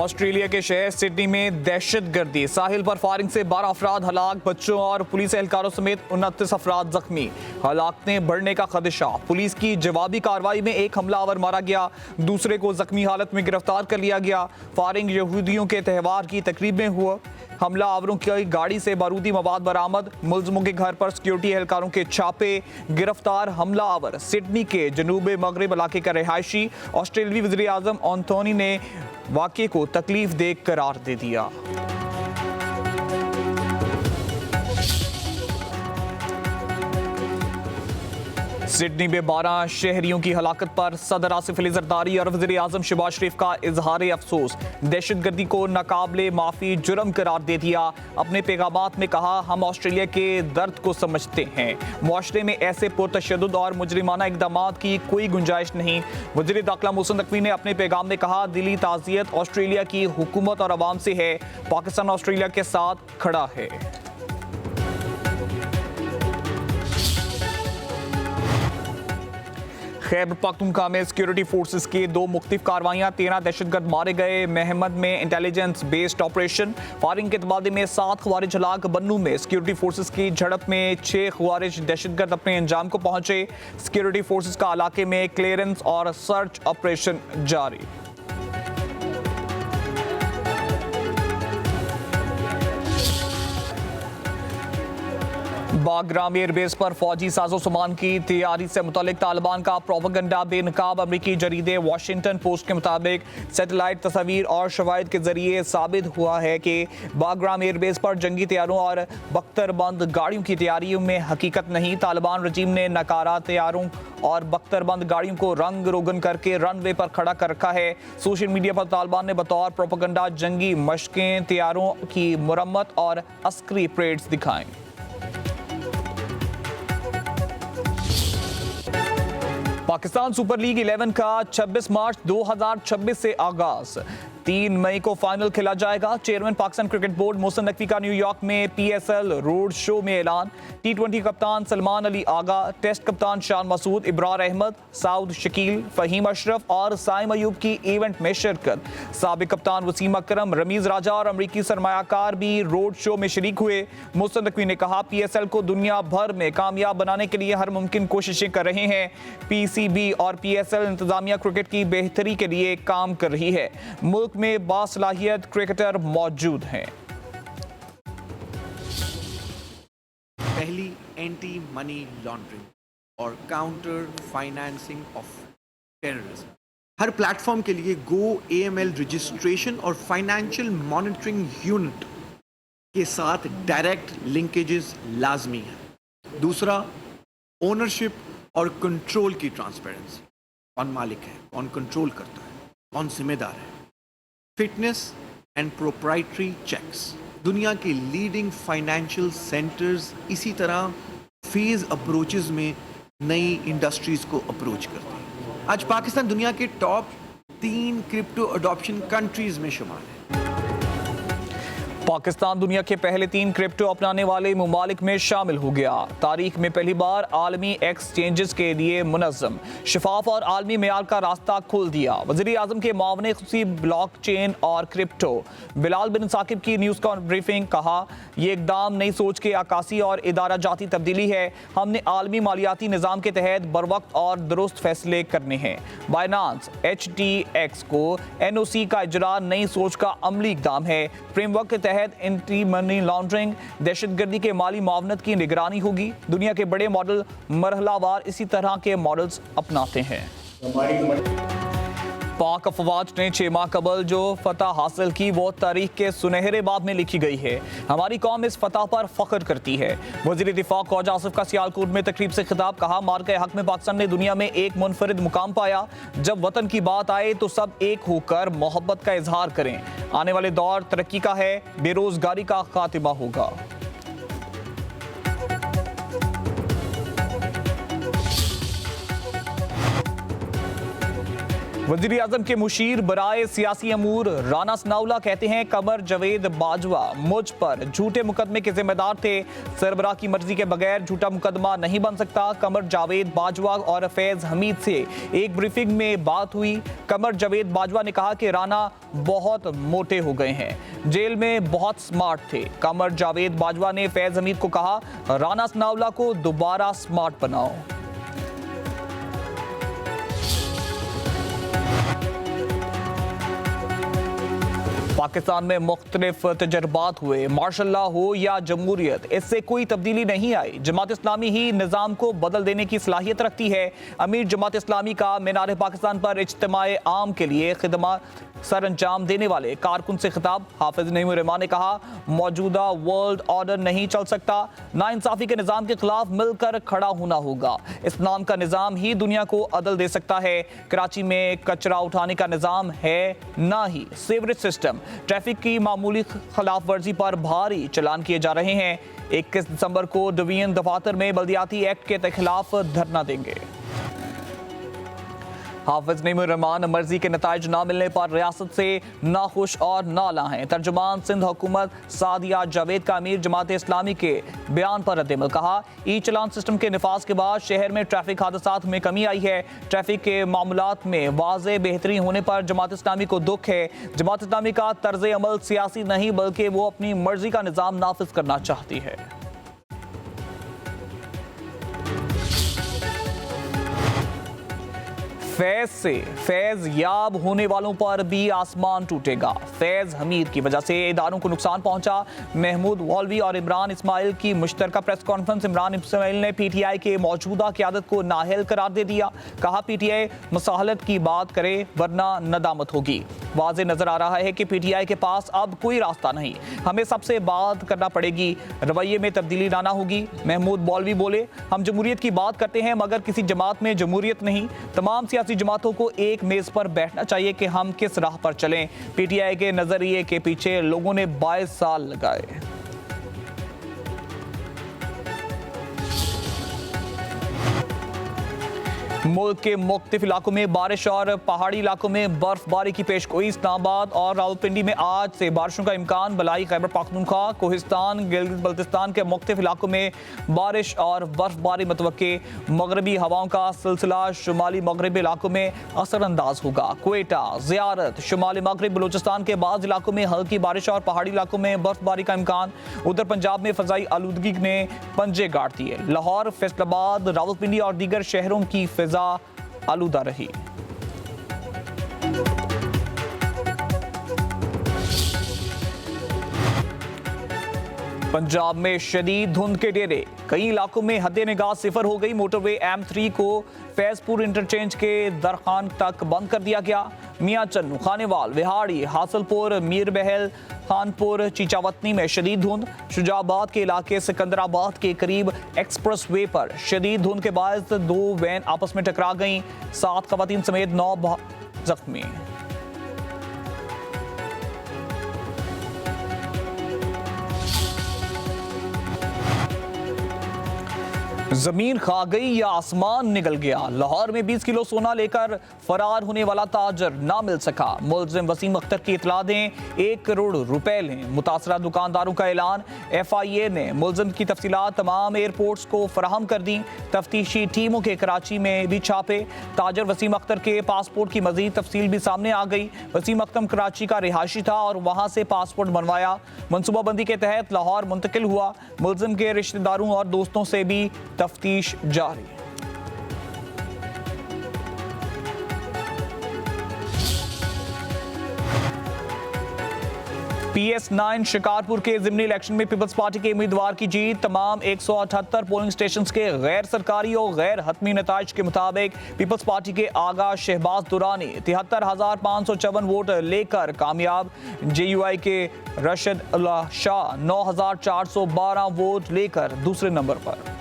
Australia के शहर Sydney में दहशतगर्दी, साहिल पर फायरिंग से 12 अफराद हलाक, बच्चों और पुलिस एहलकारों समेत 29 अफराद जख्मी। हलाकतें बढ़ने का खदशा, पुलिस की जवाबी कार्रवाई में एक हमलावर मारा गया, दूसरे को जख्मी हालत में गिरफ्तार कर लिया गया। फायरिंग यहूदियों के त्यौहार की तकरीब में हुआ। हमलावरों की गाड़ी से बारूदी मवाद बरामद, मुलजमों के घर पर सिक्योरिटी एहलकारों के छापे, गिरफ्तार हमलावर सिडनी के जनूब मगरिब इलाके का रिहायशी। ऑस्ट्रेलियाई वज़ीर आज़म एंथोनी ने वाक़े को तकलीफ दे करार दे दिया। सिडनी में 12 शहरियों की हलाकत पर सदर आसिफ अली जरदारी और वज़ीर आज़म शहबाज शरीफ का इजहार अफसोस, दहशतगर्दी को नाकाबिले माफ़ी जुर्म करार दे दिया। अपने पैगामात में कहा, हम ऑस्ट्रेलिया के दर्द को समझते हैं, मुआशरे में ऐसे पुरतशद्दुद और मुजरिमाना इक़दामात की कोई गुंजाइश नहीं। वज़ीर दाखिला मोहसिन नकवी ने अपने पैगाम में कहा, दिली ताज़ियत ऑस्ट्रेलिया की हुकूमत और अवाम से है, पाकिस्तान ऑस्ट्रेलिया के साथ खड़ा है। खैबर पख्तूनख्वा में सिक्योरिटी फोर्सेस की 2 मुख्तलिफ कार्रवाइयाँ, 13 दहशतगर्द मारे गए। महमद में इंटेलिजेंस बेस्ड ऑपरेशन, फायरिंग के तबादले में 7 खवारिज हलाक। बन्नू में सिक्योरिटी फोर्सेस की झड़प में 6 खवारिज दहशतगर्द अपने अंजाम को पहुंचे। सिक्योरिटी फोर्सेस का इलाके में क्लियरेंस और सर्च ऑपरेशन जारी। बागराम एयरबेस पर फौजी साजो सामान की तैयारी से मुतालिक तालिबान का प्रोपेगेंडा बेनकाब। अमरीकी जरीदे वॉशिंगटन पोस्ट के मुताबिक सैटेलाइट तस्वीर और शवाहिद के जरिए साबित हुआ है कि बागराम एयरबेस पर जंगी तैयारों और बख्तरबंद गाड़ियों की तैयारियों में हकीकत नहीं। तालिबान रजीम ने नकारा तैयारों और बख्तरबंद गाड़ियों को रंग रोगन करके रनवे पर खड़ा कर रखा है। सोशल मीडिया पर तालिबान ने बतौर प्रोपेगेंडा जंगी मशकें, तैयारों की मुरम्मत और अस्करी परेड्स दिखाएं। पाकिस्तान सुपर लीग 11 का 26 मार्च 2026 से आगाज, 3 मई को फाइनल खेला जाएगा। Chairman Pakistan cricket board Mohsin Naqvi का न्यूयॉर्क में PSL रोड शो में ऐलान। T20 कप्तान सलमान अली आगा, टेस्ट कप्तान शान मसूद, इब्रार अहमद, साउद शकील, फहीम अशरफ और साइम अयूब की इवेंट में शिरकत। साबिक कप्तान वसीम अकरम, रमीज राजा और अमरीकी सरमायाकार भी रोड शो में शरीक हुए। मोहसिन नकवी ने कहा, PSL को दुनिया भर में कामयाब बनाने के लिए हर मुमकिन कोशिशें कर रहे हैं। PCB और PSL इंतजामिया क्रिकेट की बेहतरी के लिए काम कर रही है। मुल्क में बासलाहियत क्रिकेटर मौजूद हैं। पहली एंटी मनी लॉन्ड्रिंग और counter financing of terrorism. Her platform के लिए गो AML रजिस्ट्रेशन और फाइनेंशियल मॉनिटरिंग यूनिट के साथ डायरेक्ट लिंकेजेस लाजमी है। दूसरा, ओनरशिप और कंट्रोल की ट्रांसपेरेंसी। कौन मालिक है, कौन कंट्रोल करता है, कौन जिम्मेदार है। Fitness and proprietary checks. दुनिया के लीडिंग फाइनेंशियल सेंटर्स इसी तरह फेज अप्रोचेस में नई इंडस्ट्रीज को अप्रोच करते हैं। आज पाकिस्तान दुनिया के टॉप 3 क्रिप्टो अडॉप्शन कंट्रीज में शुमार है। पाकिस्तान दुनिया के पहले 3 क्रिप्टो अपनाने वाले ममालिक में शामिल हो गया। तारीख में पहली बार आलमी एक्सचेंजेस के लिए मुनज़्ज़म, शफाफ और आलमी मेयार का रास्ता खोल दिया। वज़ीर आज़म के मामले खुसूसी ब्लॉक चेन और क्रिप्टो, बिलाल बिन साकिब की न्यूज़ ब्रीफिंग। कहा, यह इकदाम नई सोच के अक्कासी और इदारा जाती तब्दीली है। हमने आलमी मालियाती निज़ाम के तहत बरवक्त और दुरुस्त फैसले करने हैं। बाइनांस HTX को NOC का इजरा नई सोच का अमली इकदाम है। फ्रेमवर्क के तहत एंटी मनी लॉन्ड्रिंग, दहशतगर्दी के माली मुआवनत की निगरानी होगी। दुनिया के बड़े मॉडल मरहलावार इसी तरह के मॉडल्स अपनाते हैं। पाक अफवाज ने 6 माह कबल जो फतह हासिल की वो तारीख के सुनहरे बाब में लिखी गई है। हमारी कौम इस फतह पर फख्र करती है। वज़ीर दिफा ख्वाजा आसिफ का सियालकोट में तकरीब से खिताब। कहा, मार्के हक में पाकिस्तान ने दुनिया में एक मुनफरिद मुकाम पाया। जब वतन की बात आए तो सब एक होकर मोहब्बत का इजहार करें। आने वाले दौर तरक्की का है, बेरोजगारी का खात्मा होगा। वजीर आजम के मुशीर बराए सियासी अमूर राना सनाउल्लाह कहते हैं कमर जावेद बाजवा मुझ पर झूठे मुकदमे के जिम्मेदार थे। सरबराह की मर्जी के बगैर झूठा मुकदमा नहीं बन सकता। कमर जावेद बाजवा और फैज हमीद से एक ब्रीफिंग में बात हुई। कमर जावेद बाजवा ने कहा कि राना बहुत मोटे हो गए हैं, जेल में बहुत स्मार्ट थे। कमर जावेद बाजवा ने फैज हमीद को कहा राना सनाउल्लाह को दोबारा स्मार्ट बनाओ। पाकिस्तान में मुख्तलिफ तजर्बात हुए, मार्शल्लाह हो या जमहूरियत, इससे कोई तब्दीली नहीं आई। जमात इस्लामी ही निज़ाम को बदल देने की सलाहियत रखती है। अमीर जमात इस्लामी का मीनार पाकिस्तान पर इज्तिमाए आम के लिए खिदमत सर अंजाम देने वाले कारकुन से खिताब। हाफिज नईमुर रहमान ने कहा मौजूदा वर्ल्ड ऑर्डर नहीं चल सकता, नाइंसाफी के निज़ाम के खिलाफ मिलकर खड़ा होना होगा। इस्लाम का निज़ाम ही दुनिया को अदल दे सकता है। कराची में कचरा उठाने का निज़ाम है ना ही सीवरेज सिस्टम। ट्रैफिक की मामूली खिलाफ वर्जी पर भारी चालान किए जा रहे हैं। 21 दिसंबर को डिवीजन दफातर में बल्दियाती एक्ट के खिलाफ धरना देंगे। हाफिज नईमुर रहमान मर्जी के नताइज न मिलने पर रियासत से नाखुश और नाला हैं। तर्जुमान सिंध हुकूमत सादिया जावेद का अमीर जमात इस्लामी के बयान पर रद्द-ए-अमल कहा ई चलान सिस्टम के निफाज के बाद शहर में ट्रैफिक हादसात में कमी आई है। ट्रैफिक के मामलात में वाज़े बेहतरी होने पर जमात इस्लामी को दुख है। जमात इस्लामी का तर्ज अमल सियासी नहीं बल्कि वो अपनी मर्जी का निज़ाम नाफिज करना चाहती है। फैज से फैज याब होने वालों पर भी आसमान टूटेगा। फैज हमीद की वजह से इदारों को नुकसान पहुंचा। महमूद वॉल्वी और इमरान इस्माइल की मुश्तरका प्रेस कॉन्फ्रेंस। इमरान इस्माइल ने पीटीआई के मौजूदा क़यादत को नाअहल करार दे दिया। कहा पीटीआई मसाहलत की बात करे वरना नदामत होगी। वाज़े नजर आ रहा है कि पीटीआई के पास अब कोई रास्ता नहीं, हमें सबसे बात करना पड़ेगी, रवैये में तब्दीली लाना होगी। महमूद वॉल्वी बोले हम जमहूरियत की बात करते हैं मगर किसी जमात में जमहूरियत नहीं। तमाम सियासी जमातों को एक मेज पर बैठना चाहिए कि हम किस राह पर चलें। पीटीआई के नजरिए के पीछे लोगों ने 22 साल लगाए। मुल्क के मुख्तलिफ इलाकों में बारिश और पहाड़ी इलाकों में बर्फबारी की पेशगोई। इस्लामाबाद और रावलपिंडी में आज से बारिशों का इम्कान। बलाई खैबर पख्तूनख्वा, कोहिस्तान, गिलगित बल्तिस्तान के मुख्तलिफ इलाकों में बारिश और बर्फबारी मुतवक्के। मगरबी हवाओं का सिलसिला शुमाली मगरबी इलाकों में असरअंदाज होगा। क्वेटा, ज़ियारत, शुमाली मगरब बलूचिस्तान के बाद इलाकों में हल्की बारिश और पहाड़ी इलाकों में बर्फबारी का इम्कान। उधर पंजाब में फ़ज़ाई आलूदगी ने पंजे गाड़ दिए। लाहौर, फैसलाबाद, रावलपिंडी और दीगर शहरों की आलूदा रही। पंजाब में शदीद धुंध के डेरे। कई इलाकों में हद निगाह सिफर हो गई। मोटरवे M3 को फैजपुर इंटरचेंज के दरखान तक बंद कर दिया गया। मियां चन्नू, खानेवाल, विहाड़ी, हासलपुर, मीर बहल, खानपुर, चीचावतनी में शदीद धुंध। शुजाबाद के इलाके सिकंदराबाद के करीब एक्सप्रेस वे पर शदीद धुंध के बायस 2 वैन आपस में टकरा गईं। 7 खवातीन समेत 9 जख्मी। जमीन खा गई या आसमान निकल गया। लाहौर में 20 किलो सोना लेकर फरार होने वाला ताजर ना मिल सका। मुलजिम वसीम अख्तर की इतला दें, 1 करोड़ रुपए लें। मुतासरा दुकानदारों का ऐलान। FIA ने मुलजिम की तफसीलात तमाम एयरपोर्ट्स को फराहम कर दी। तफ्तीशी टीमों के कराची में भी छापे। ताजर वसीम अख्तर के पासपोर्ट की मजीद तफसील भी सामने आ गई। वसीम अख्तर कराची का रिहायशी था और वहां से पासपोर्ट बनवाया। मनसूबाबंदी के तहत लाहौर मुंतकिल हुआ। मुलजिम के रिश्तेदारों और दोस्तों से भी तफ्तीश जारी। PS9 शिकारपुर के जिमनी इलेक्शन में पीपल्स पार्टी के उम्मीदवार की जीत। तमाम 178 पोलिंग स्टेशन के गैर सरकारी और गैर हतमी नताइज के मुताबिक पीपल्स पार्टी के आगा शहबाज दुरानी 73,554 वोट लेकर कामयाब। JUI के रशद शाह 9,412 वोट लेकर दूसरे नंबर पर।